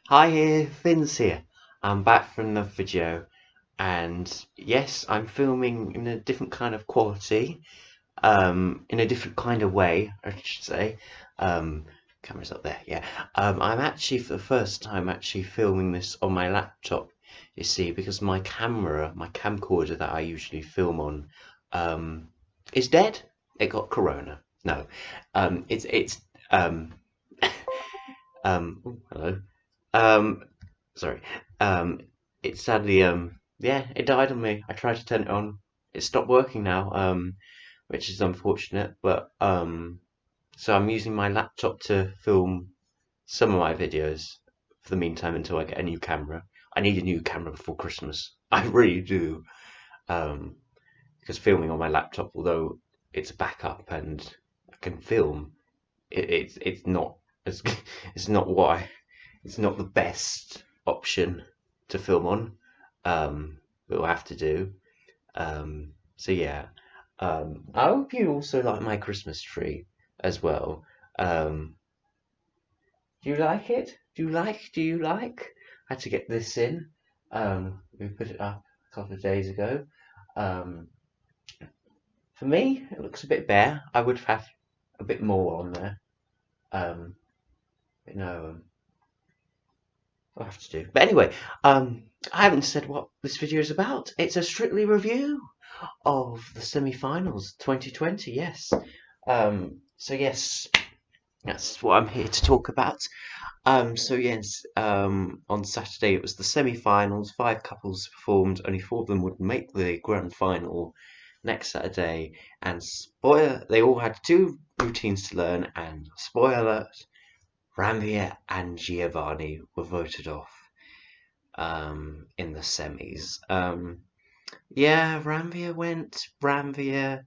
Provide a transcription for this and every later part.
Hi here, Finns here. I'm back from another video, and yes, I'm filming in a different kind of quality, in a different kind of way, I should say. Um, Camera's up there, yeah. I'm actually for the first time actually filming this on my laptop, you see, because my camera, my camcorder that I usually film on, um, is dead. It got corona. No, it's hello. Um, Sorry. Um, it sadly, yeah, it died on me. I tried to turn it on. It stopped working now, which is unfortunate. But so I'm using my laptop to film some of my videos for the meantime until I get a new camera. I need a new camera before Christmas. I really do. Um, because filming on my laptop, although it's a backup and I can film, it's not as it's not what I it's not the best option to film on. But we'll have to do. So yeah. I hope you also like my Christmas tree as well. Um, do you like it? Do you like? I had to get this in. We put it up a couple of days ago. Um, for me, it looks a bit bare. I would have a bit more on there. Um, but no, I'll have to do. But anyway, I haven't said what this video is about. It's a strictly review of the semi-finals 2020. Yes. So yes, that's what I'm here to talk about. So yes, on Saturday it was the semi-finals. Five couples performed. Only four of them would make the grand final next Saturday. And spoiler, they all had two routines to learn. And spoiler alert, Ranvia and Giovanni were voted off in the semis. Yeah, Ranvia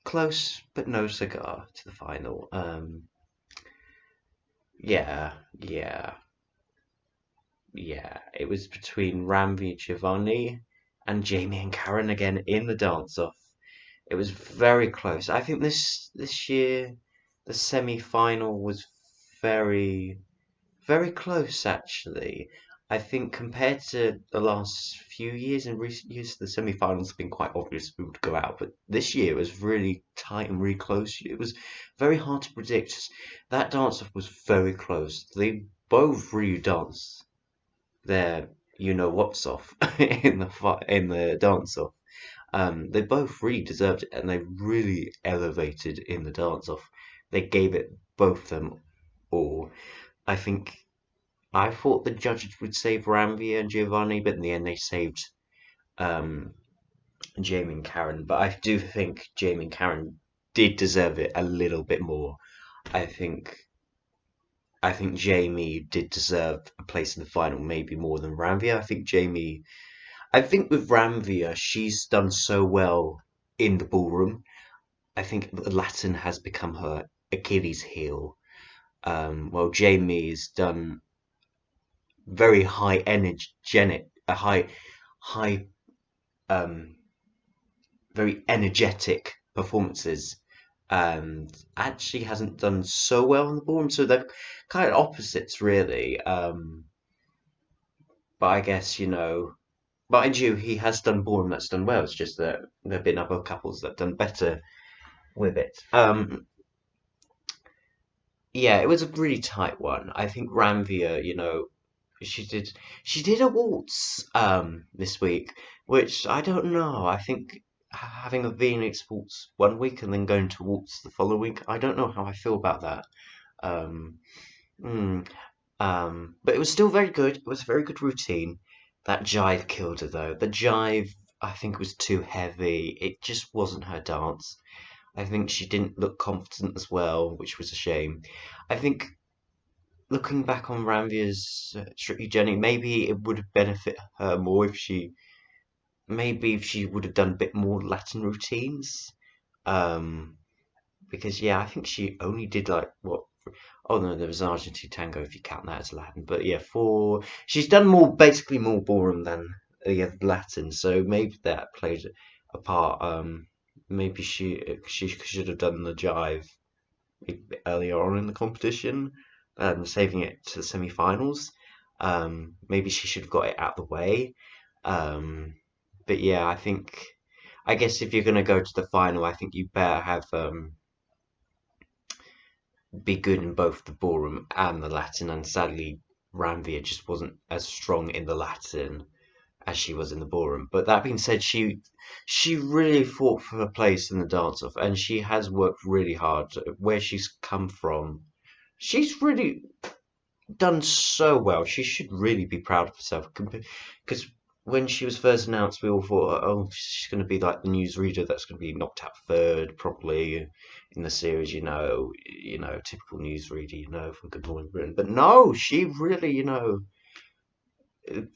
close but no cigar to the final. Yeah, yeah, yeah. It was between Ranvia Giovanni and Jamie and Karen again in the dance off. It was very close. I think this year the semi final was very very close, actually. I think compared to the last few years, in recent years, the semi-finals have been quite obvious who would go out, but this year it was really tight and really close. It was very hard to predict. That dance-off was very close. They both really danced their you know what's off in the dance-off. They both really deserved it, and they really elevated in the dance-off. They gave it both them all. I think I thought the judges would save Ranvia and Giovanni, but in the end they saved um, Jamie and Karen. But I do think Jamie and Karen did deserve it a little bit more. I think I think Jamie did deserve a place in the final, maybe more than Ranvia. I think with Ranvia, she's done so well in the ballroom. I think the Latin has become her Achilles heel. While Jamie's done very high energetic, a high, um, very energetic performances, and actually hasn't done so well on the ballroom. So they're kind of opposites, really. But I guess mind you, he has done ballroom that's done well. It's just that there have been other couples that have done better with it. Yeah, it was a really tight one. I think Ranvia, she did she did a waltz this week, which I don't know. I think having a Phoenix waltz one week and then going to waltz the following week, I don't know how I feel about that. Um, mm, but it was still very good. It was a very good routine. That jive killed her though. The jive I think was too heavy. It just wasn't her dance. I think she didn't look confident as well, which was a shame. I think looking back on Ranvia's Strictly journey, maybe it would have benefited her more if she would have done a bit more Latin routines. Um, because yeah, I think she only did like what? Oh no, there was Argentine tango if you count that as Latin. But yeah, she's done basically more ballroom than Latin. So maybe that played a part. Maybe she should have done the jive earlier on in the competition. saving it to the semi-finals. Maybe she should have got it out of the way. Um, but yeah, I guess if you're gonna go to the final, I think you better have be good in both the ballroom and the Latin. And sadly, Ranvia just wasn't as strong in the Latin as she was in the ballroom. But that being said, she really fought for her place in the dance off, and she has worked really hard. Where she's come from, she's really done so well. She should really be proud of herself because when she was first announced, we all thought, oh, she's going to be like the newsreader that's going to be knocked out third, probably in the series. Typical newsreader, from Good Morning Britain. But no, she really,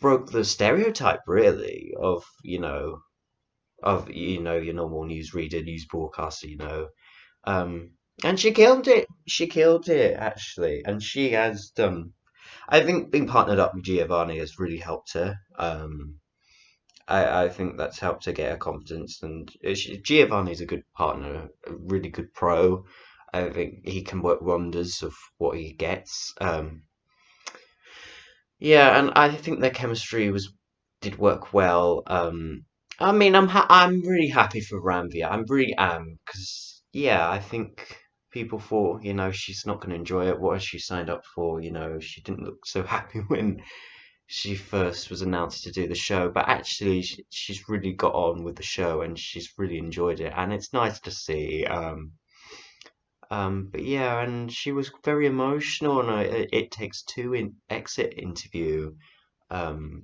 broke the stereotype really of your normal newsreader, news broadcaster. Um, and she killed it. She killed it actually, and she has done. I think being partnered up with Giovanni has really helped her. I think that's helped her get her confidence, and Giovanni's a good partner, a really good pro. I think he can work wonders of what he gets. Yeah, and I think their chemistry was did work well. I mean, I'm really happy for Ranvia. I really am because yeah, I think people thought she's not going to enjoy it. What has she signed up for? She didn't look so happy when she first was announced to do the show, but actually she's really got on with the show and she's really enjoyed it, and it's nice to see. But yeah, and she was very emotional in It Takes Two in exit interview, um,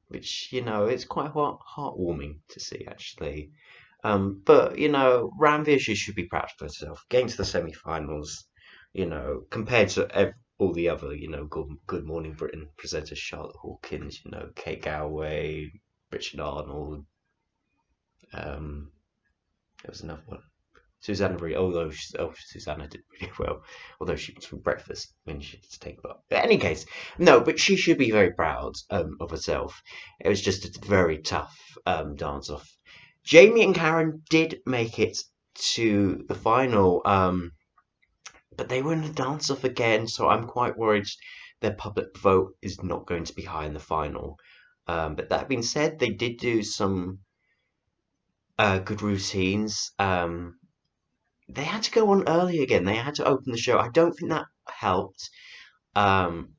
which it's quite heartwarming to see actually. But Ranveer, she should be proud of herself. Getting to the semi-finals, compared to all the other, Good Morning Britain presenters, Charlotte Hawkins, Kate Galway, Richard Arnold. There was another one. Susanna really, Susanna did really well, although she was from breakfast when she had to take a bath. But in any case, no, but she should be very proud of herself. It was just a very tough dance off. Jamie and Karen did make it to the final, but they were in the dance off again, so I'm quite worried their public vote is not going to be high in the final. But that being said, they did do some good routines. They had to go on early again. They had to open the show. I don't think that helped. Um,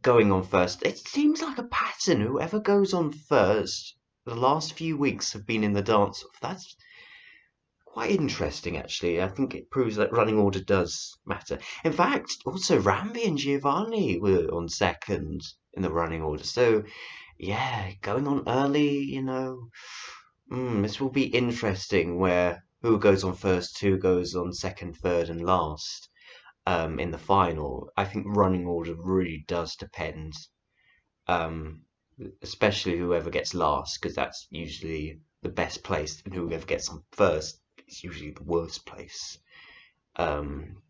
Going on first. It seems like a pattern. Whoever goes on first, the last few weeks have been in the dance off. That's quite interesting, actually. I think it proves that running order does matter. In fact, also Rambi and Giovanni were on second in the running order. So, yeah, going on early, this will be interesting where who goes on first, who goes on second, third, and last in the final. I think running order really does depend, um, especially whoever gets last, because that's usually the best place, and whoever gets on first is usually the worst place um,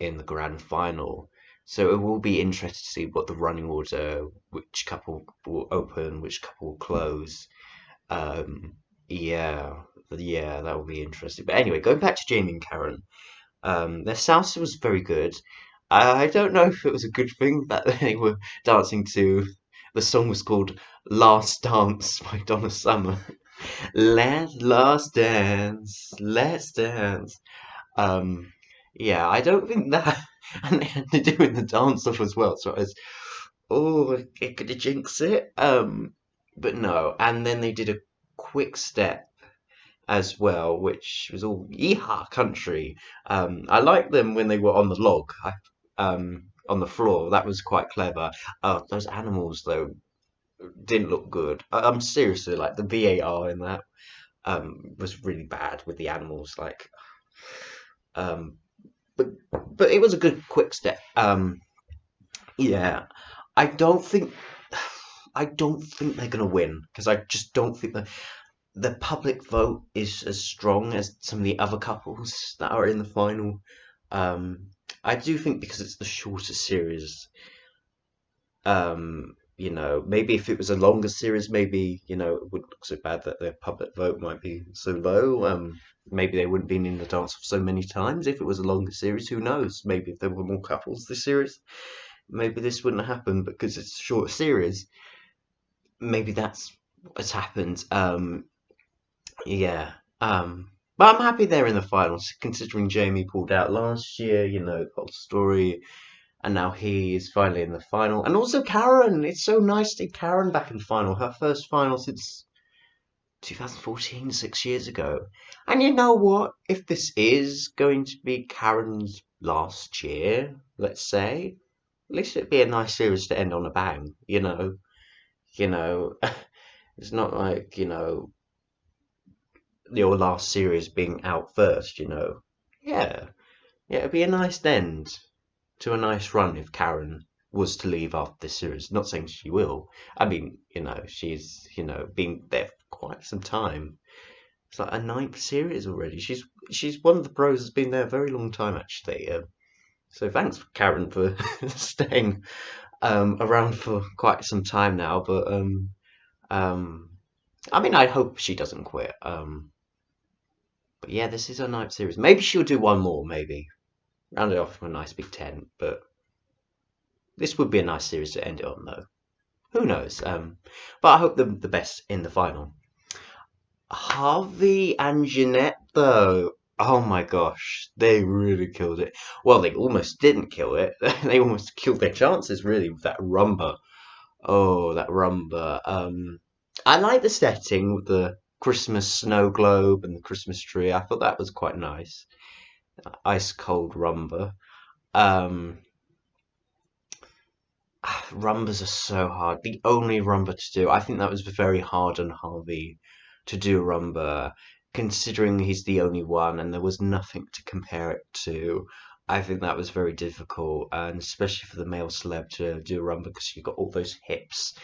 in the grand final. So it will be interesting to see what the running order, which couple will open, which couple will close. Um, yeah, yeah, that will be interesting. But anyway, going back to Jamie and Karen, their salsa was very good. I don't know if it was a good thing that they were dancing to. The song was called "Last Dance" by Donna Summer. Last dance, let's dance. Um, yeah, I don't think that, and they had to do in the dance off as well. So I was, oh, it could jinx it. But no, and then they did a quick step as well, which was all yeehaw country. I liked them when they were on the log, on the floor. That was quite clever. Those animals though didn't look good. I'm seriously like the VAR in that was really bad with the animals. Like, um, but it was a good quick step. Yeah, I don't think I don't think they're gonna win because I just don't think the public vote is as strong as some of the other couples that are in the final. I do think because it's the shorter series, maybe if it was a longer series, maybe, it wouldn't look so bad that the public vote might be so low. Maybe they wouldn't be in the dance off so many times if it was a longer series. Who knows? Maybe if there were more couples this series, maybe this wouldn't happen because it's a short series. Maybe that's what's happened. Yeah. But I'm happy they're in the finals, considering Jamie pulled out last year, the whole story, and now he is finally in the final. And also Karen, it's so nice to see Karen back in the final. Her first final since 2014, 6 years ago. And you know what? If this is going to be Karen's last year, let's say, at least it'd be a nice series to end on a bang, You know, it's not like, your last series being out first. Yeah, yeah, it'd be a nice end to a nice run if Karen was to leave after this series. Not saying she will. I mean, she's, been there for quite some time. It's like a ninth series already. She's one of the pros that's been there a very long time actually. So thanks Karen for staying around for quite some time now. But um, I mean, I hope she doesn't quit. But yeah, this is her ninth series. Maybe she'll do one more. Maybe round it off with a nice big 10. But this would be a nice series to end it on, though. Who knows? But I hope the best in the final. Harvey and Jeanette, though. Oh my gosh, they really killed it. Well, they almost didn't kill it. They almost killed their chances, really, with that rumba. Oh, that rumba. I like the setting with the Christmas snow globe and the Christmas tree. I thought that was quite nice. Ice cold rumba. Um, Rumbas are so hard. The only rumba to do, I think that was very hard on Harvey to do a rumba, considering he's the only one and there was nothing to compare it to. I think that was very difficult, and especially for the male celeb to do a rumba because you've got all those hips.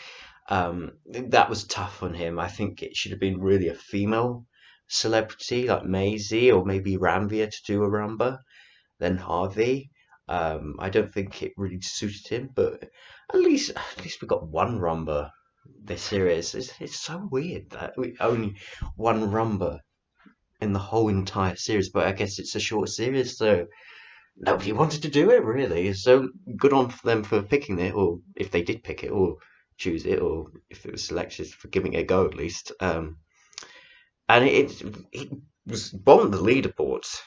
That was tough on him. I think it should have been really a female celebrity like Maisie or maybe Ranvia to do a rumba than Harvey. I don't think it really suited him, but at least we got one rumba this series. It's so weird that we only one rumba in the whole entire series, but I guess it's a short series, so nobody wanted to do it really. So good on them for picking it, or if they did pick it, or choose it, or if it was selected for giving it a go at least. And it was bombed the leaderboards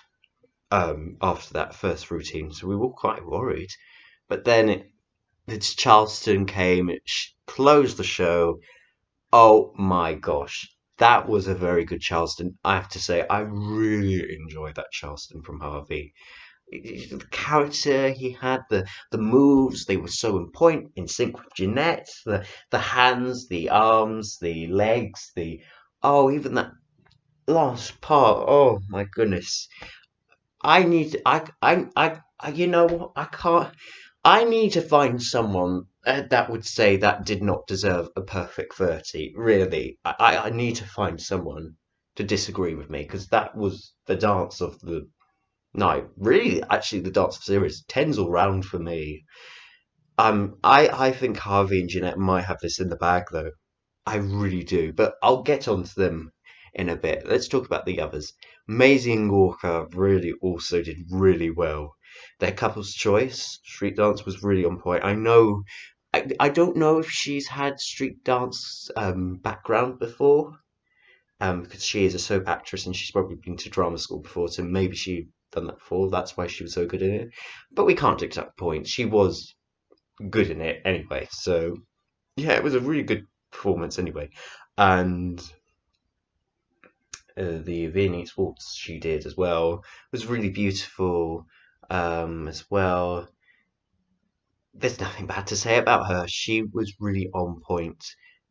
after that first routine, so we were quite worried. But then it's Charleston came, it closed the show. Oh my gosh, that was a very good Charleston. I have to say, I really enjoyed that Charleston from Harvey. The character he had, the moves, they were so in point, in sync with Jeanette. The hands, the arms, the legs, the oh, even that last part. Oh my goodness. You know what? I can't. I need to find someone that would say that did not deserve a perfect 30. Really, I need to find someone to disagree with me because that was the dance of the night. Really, actually, the dance of the series. Tens all round for me. I think Harvey and Jeanette might have this in the bag though. I really do, but I'll get onto them in a bit. Let's talk about the others. Maisie and Gorka really also did really well. Their couple's choice, street dance, was really on point. I don't know if she's had street dance background before, because she is a soap actress and she's probably been to drama school before, so maybe she done that before. That's why she was so good in it. But we can't take that point. She was good in it anyway. So yeah, it was a really good performance anyway. And the Viennese waltz she did as well was really beautiful as well. There's nothing bad to say about her. She was really on point,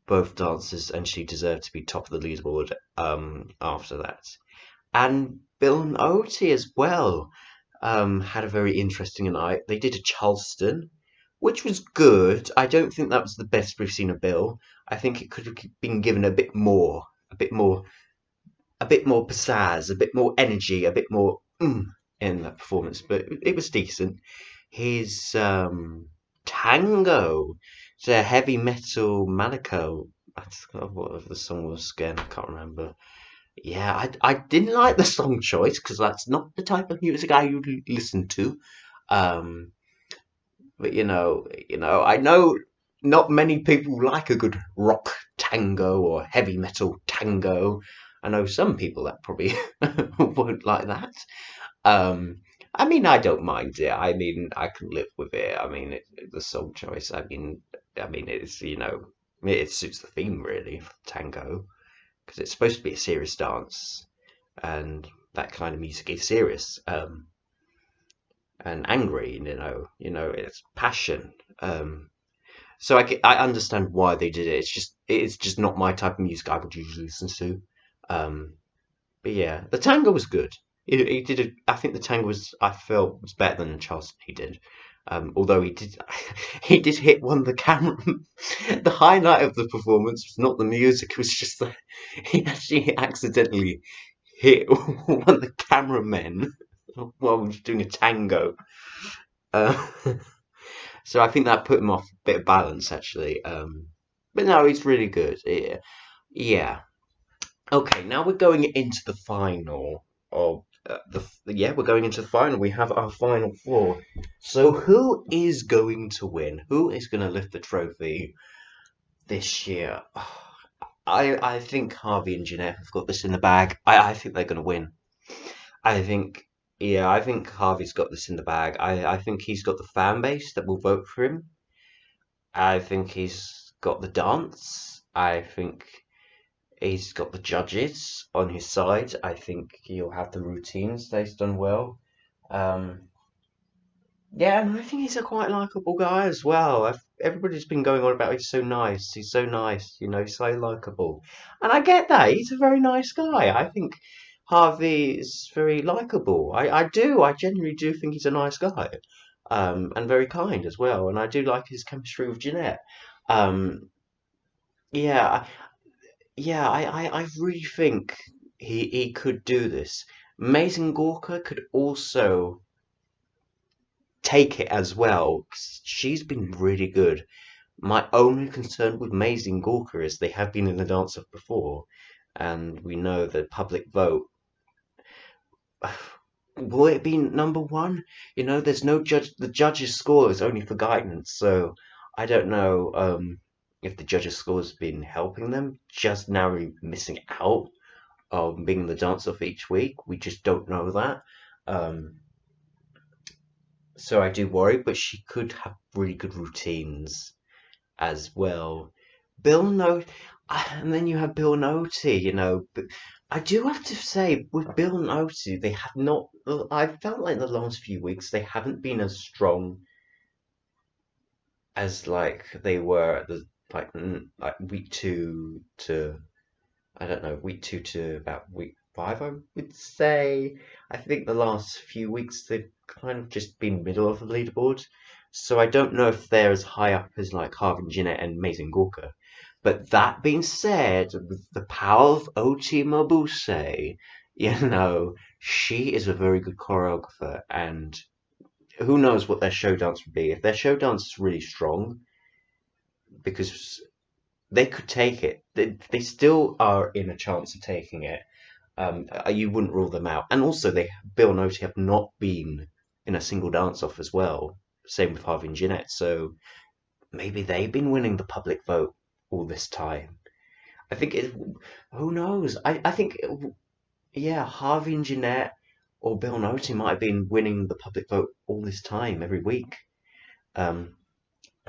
both dancers, and she deserved to be top of the leaderboard after that. And Bill and Oti as well had a very interesting night. They did a Charleston, which was good. I don't think that was the best we've seen of Bill. I think it could have been given a bit more a bit more pizzazz, a bit more energy, a bit more in that performance, but it was decent. His tango, It's a heavy metal Manico. I forgot what the song was again. I can't remember. Yeah, I didn't like the song choice because that's not the type of music I would listen to. Um, but I know not many people like a good rock tango or heavy metal tango. I know some people that probably won't like that. Um, I mean, I don't mind it. I mean, I can live with it. I mean, the song choice. I mean, it's it suits the theme really for tango because it's supposed to be a serious dance, and that kind of music is serious and angry. It's passion. So I understand why they did it. It's just not my type of music I would usually listen to. Um, But yeah, the tango was good. He did. I think the tango I felt was better than Charleston. He did. Although he did, he did hit one of the camera. The highlight of the performance was not the music; it was just that he actually accidentally hit one of the cameramen while he was doing a tango. Uh, so I think that put him off a bit of balance, actually. But no, he's really good. Yeah, yeah. Okay, now we're going into the final of we're going into the final. We have our final four. So who is going to win? Who is going to lift the trophy this year? I think Harvey and Jeanette have got this in the bag. I think they're going to win. I think yeah, I think Harvey's got this in the bag. I think he's got the fan base that will vote for him. I think he's got the dance. I think he's got the judges on his side. I think he'll have the routines that he's done well. Um, yeah, and I think he's a quite likable guy as well. Everybody's been going on about he's so nice. He's so nice, he's so likable. And I get that. He's a very nice guy. I think Harvey is very likable. I do. I genuinely do think he's a nice guy. And very kind as well. And I do like his chemistry with Jeanette. Um, yeah, Yeah, I really think he could do this. Amazing Gorka could also take it as well. 'Cause she's been really good. My only concern with Amazing Gorka is they have been in the dance off before, and we know the public vote. Will it be number one? There's no judge. The judges' score is only for guidance, so I don't know if the judges' score has been helping them, just narrowly missing out being the dance off each week. We just don't know that. Um, so I do worry, but she could have really good routines as well. Bill Note, and then you have Bill Noty, But I do have to say, with Bill Noty, they have not. I felt like the last few weeks they haven't been as strong as like they were at the like week two to I don't know, week two to about week five, I would say. I think the last few weeks they've kind of just been middle of the leaderboard. So I don't know if they're as high up as like Harvey Jeanette and Amazing Gorka. But that being said, with the power of Oti Mabuse, she is a very good choreographer, and who knows what their show dance would be. If their show dance is really strong, because they could take it. They still are in a chance of taking it. You wouldn't rule them out. And also, Bill and Oti have not been in a single dance-off as well. Same with Harvey and Jeanette. So maybe they've been winning the public vote all this time. I think who knows? I think, yeah, Harvey and Jeanette or Bill and Oti might have been winning the public vote all this time, every week. Um,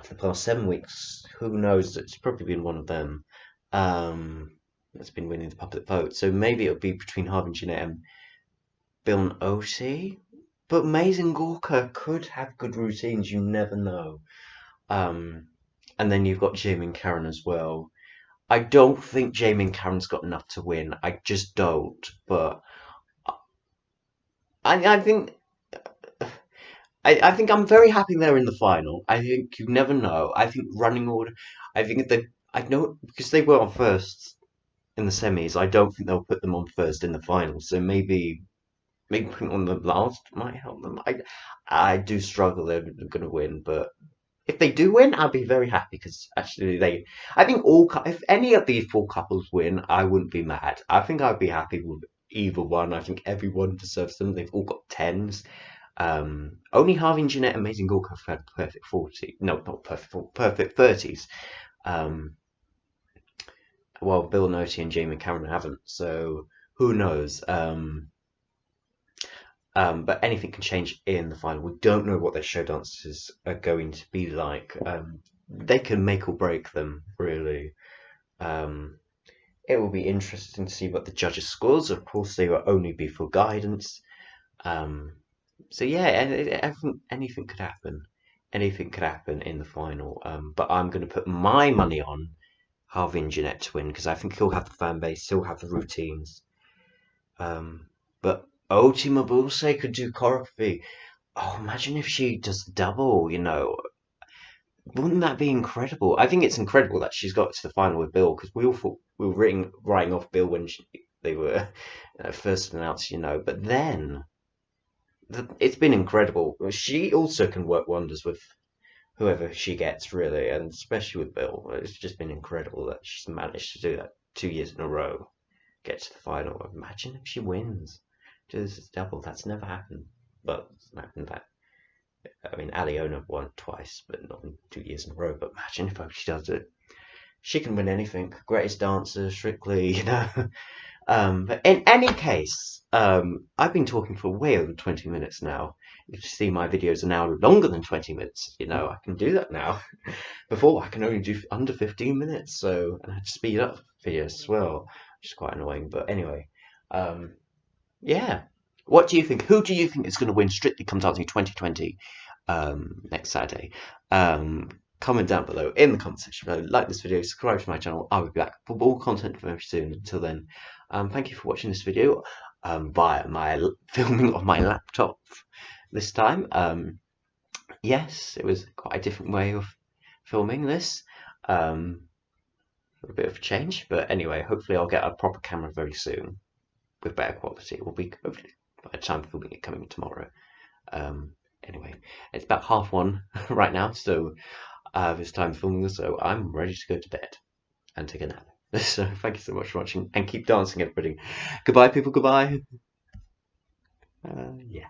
for the past 7 weeks, who knows? It's probably been one of them that's been winning the public vote. So maybe it'll be between Harvey and Jeanette and Bill and Oti. But Amazing Gorka could have good routines, you never know. Um, and then you've got Jamie and Karen as well. I don't think Jamie and Karen's got enough to win. I just don't. But I think I think I'm very happy they're in the final. I think you never know. I think running order. I think I know because they were on first in the semis. I don't think they'll put them on first in the final. So maybe putting on the last might help them. I do struggle. They're going to win, but if they do win, I'll be very happy because actually I think if any of these four couples win, I wouldn't be mad. I think I'd be happy with either one. I think everyone deserves them. They've all got tens. Only Harvey and Jeanette and Amazing Gorka have had perfect 40. No, not perfect 30s. Um, well, Bill Noty and Jamie Cameron haven't, so who knows? But anything can change in the final. We don't know what their show dances are going to be like. They can make or break them, really. Um, it will be interesting to see what the judges' scores. Of course, they will only be for guidance. Um, so yeah, anything could happen. Anything could happen in the final. But I'm going to put my money on Harvey and Jeanette to win because I think he'll have the fan base, he'll have the routines. But Oti Mabuse could do choreography. Oh, imagine if she does the double, Wouldn't that be incredible? I think it's incredible that she's got to the final with Bill because we all thought we were writing off Bill when they were first announced, But then it's been incredible. She also can work wonders with whoever she gets, really, and especially with Bill. It's just been incredible that she's managed to do that 2 years in a row, get to the final. Imagine if she wins. Just double. That's never happened. But it's happened that. I mean, Aliona won twice, but not in 2 years in a row. But imagine if she does it. She can win anything. Greatest dancer, Strictly. But in any case, I've been talking for way over 20 minutes now. You can see my videos are now longer than 20 minutes. I can do that now. Before, I can only do under 15 minutes, so and I had to speed up videos as well, which is quite annoying. But anyway, um, yeah. What do you think? Who do you think is going to win Strictly Come Dancing 2020 next Saturday? Comment down below in the comment section below. Like this video, subscribe to my channel. I'll be back for more content very soon. Until then, thank you for watching this video via my filming on my laptop this time. Yes, it was quite a different way of filming this. A bit of a change, but anyway, hopefully I'll get a proper camera very soon with better quality. It will be hopefully by the time filming it coming tomorrow. Anyway, it's about 1:30 right now, so it's time filming this, so I'm ready to go to bed and take a nap. So thank you so much for watching and keep dancing, everybody. Goodbye, people. Goodbye. Yeah.